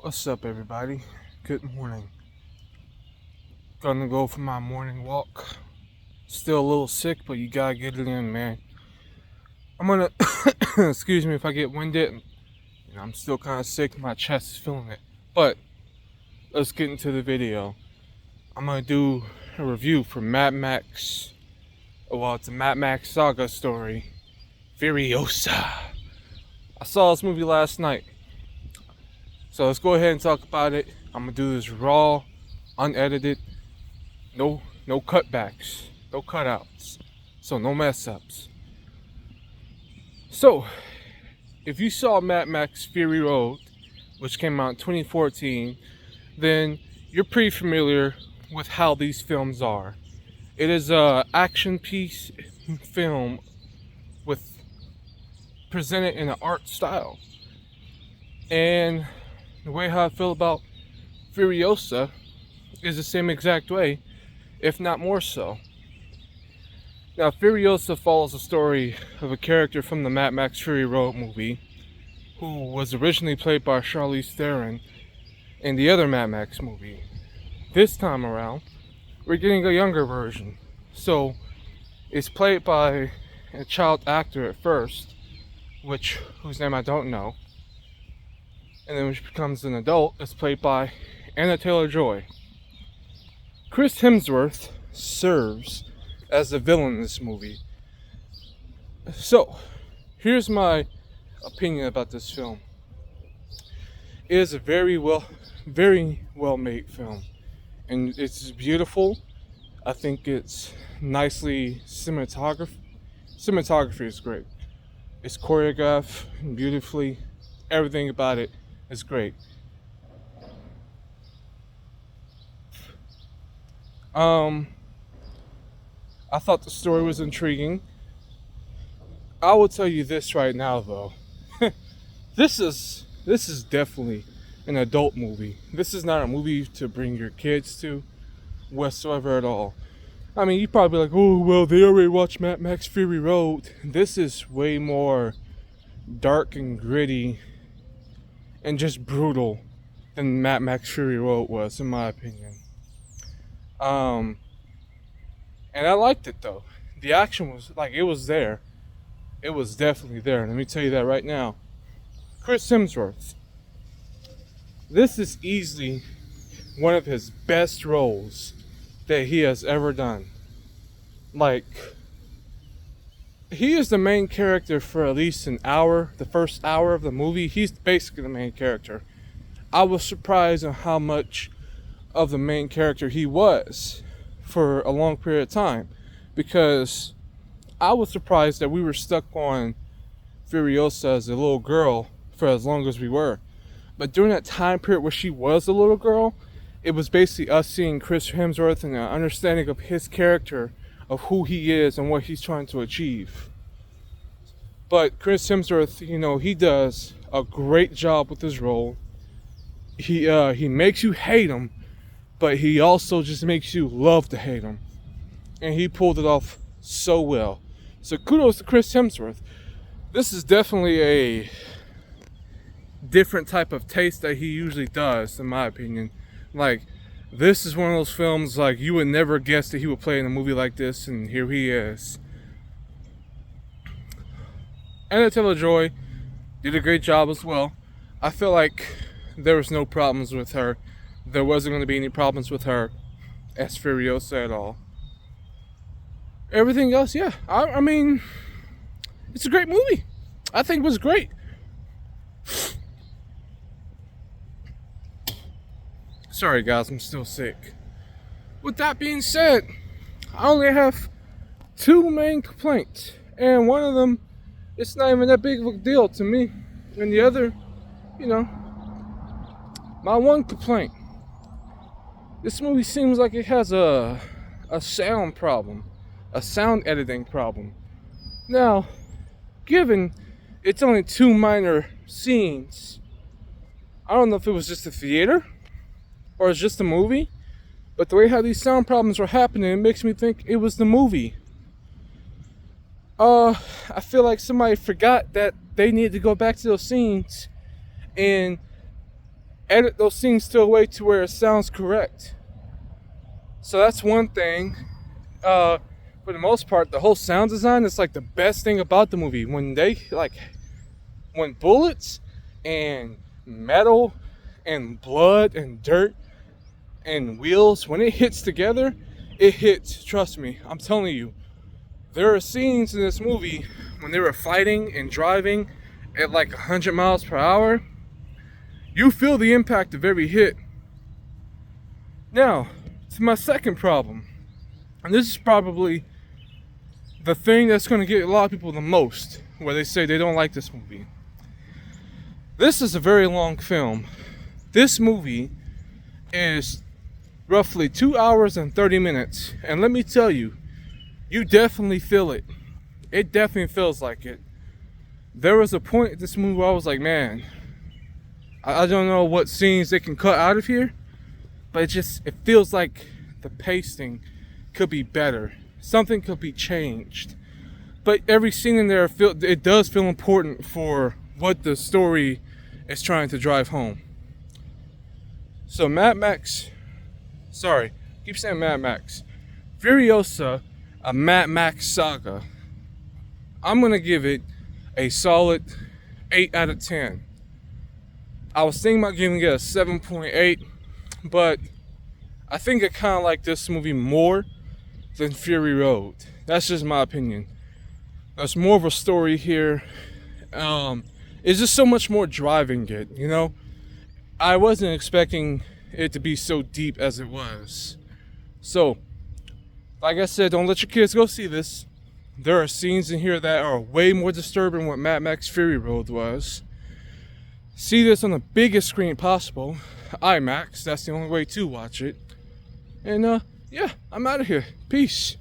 What's up, everybody? Good morning. Gonna go for my morning walk. Still a little sick, but you gotta get it in, man. I'm gonna, excuse me if I get winded. I'm still kind of sick. My chest is feeling it. But let's get into the video. I'm gonna do a review for Mad Max. Well, it's a Mad Max Saga story. Furiosa. I saw this movie last night. So let's go ahead and talk about it. I'm gonna do this raw, unedited, no cutbacks, no cutouts, so no mess ups. So, if you saw Mad Max Fury Road, which came out in 2014, then you're pretty familiar with how these films are. It is a action piece film with presented in an art style, and the way how I feel about Furiosa is the same exact way, if not more so. Now, Furiosa follows the story of a character from the Mad Max Fury Road movie, who was originally played by Charlize Theron in the other Mad Max movie. This time around, we're getting a younger version. So, it's played by a child actor at first, whose name I don't know. And then when she becomes an adult, it's played by Anna Taylor-Joy. Chris Hemsworth serves as the villain in this movie. So, here's my opinion about this film. It is a very well made film. And it's beautiful. I think it's nicely cinematography is great. It's choreographed beautifully. Everything about it is great. I thought the story was intriguing. I will tell you this right now, though. This is definitely an adult movie. This is not a movie to bring your kids to whatsoever at all. I mean, you probably like, oh, well, they already watched Mad Max Fury Road. This is way more dark and gritty and just brutal than Mad Max Fury Road was, in my opinion. And I liked it, though. The action was, it was there. It was definitely there. Let me tell you that right now. Chris Hemsworth. This is easily one of his best roles that he has ever done. He is the main character for at least an hour, the first hour of the movie. He's basically the main character. I was surprised on how much of the main character he was for a long period of time, because I was surprised that we were stuck on Furiosa as a little girl for as long as we were. But during that time period where she was a little girl, it was basically us seeing Chris Hemsworth and an understanding of his character, of who he is and what he's trying to achieve. But Chris Hemsworth, he does a great job with his role. He makes you hate him, but he also just makes you love to hate him. And he pulled it off so well. So kudos to Chris Hemsworth. This is definitely a different type of taste that he usually does, in my opinion. This is one of those films, you would never guess that he would play in a movie like this, and here he is. Anna Taylor-Joy did a great job as well. I feel like there was no problems with her. There wasn't going to be any problems with her as Furiosa at all. Everything else, yeah. I mean, it's a great movie. I think it was great. Sorry guys, I'm still sick. With that being said, I only have two main complaints. And one of them, it's not even that big of a deal to me. And the other, my one complaint. This movie seems like it has a sound problem. A sound editing problem. Now, given it's only two minor scenes, I don't know if it was just a theater or it's just a movie, but the way how these sound problems were happening, it makes me think it was the movie. I feel like somebody forgot that they needed to go back to those scenes and edit those scenes to a way to where it sounds correct. So that's one thing. For the most part, the whole sound design is like the best thing about the movie. When bullets and metal and blood and dirt and wheels, when it hits together, it hits. Trust me, I'm telling you. There are scenes in this movie when they were fighting and driving at like 100 miles per hour. You feel the impact of every hit. Now, to my second problem, and this is probably the thing that's going to get a lot of people the most, where they say they don't like this movie. This is a very long film. This movie is roughly 2 hours and 30 minutes. And let me tell you, you definitely feel it. It definitely feels like it. There was a point in this movie where I was like, man, I don't know what scenes they can cut out of here, but it feels like the pacing could be better. Something could be changed. But every scene in there, it does feel important for what the story is trying to drive home. So Mad Max, keep saying Mad Max. Furiosa, a Mad Max Saga. I'm gonna give it a solid 8 out of 10. I was thinking about giving it a 7.8, but I think I kind of like this movie more than Fury Road. That's just my opinion. There's more of a story here. It's just so much more driving it, you know? I wasn't expecting it to be so deep as it was. So, like I said, don't let your kids go see this. There are scenes in here that are way more disturbing than what Mad Max Fury Road was. See this on the biggest screen possible, IMAX. That's the only way to watch it. And yeah, I'm out of here. Peace.